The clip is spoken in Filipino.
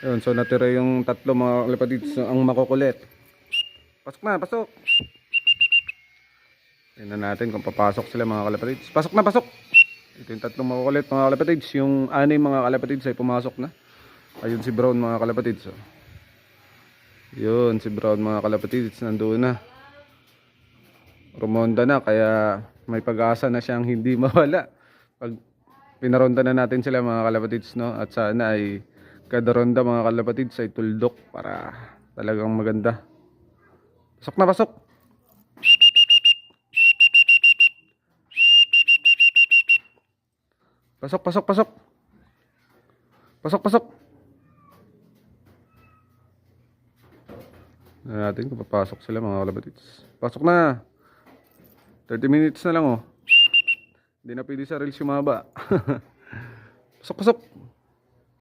Yun, so natira yung tatlo mga kalapatids ang makukulit. Pasok na, pasok. Tingnan natin kung papasok sila mga kalapatids. Pasok na, pasok. Ito yung tatlong makukulit mga kalapatids. Yung anay mga kalapatids ay pumasok na. Ayun si Brown mga kalapatids. Oh. Yun, si Brown mga kalapatids nandoon na. Rumonda na kaya may pag-asa na siyang hindi mawala. Pag pinaronda na natin sila mga kalapatids, no? At sana ay kada ronda mga kalapatids ay tuldok para talagang maganda. Pasok na, pasok. Pasok, pasok, pasok. Pasok, pasok. Na natin kung papasok sila mga kalapatids. Pasok na. 30 minutes na lang oh. Hindi na pwede sa reels yung maba. Pasok, pasok.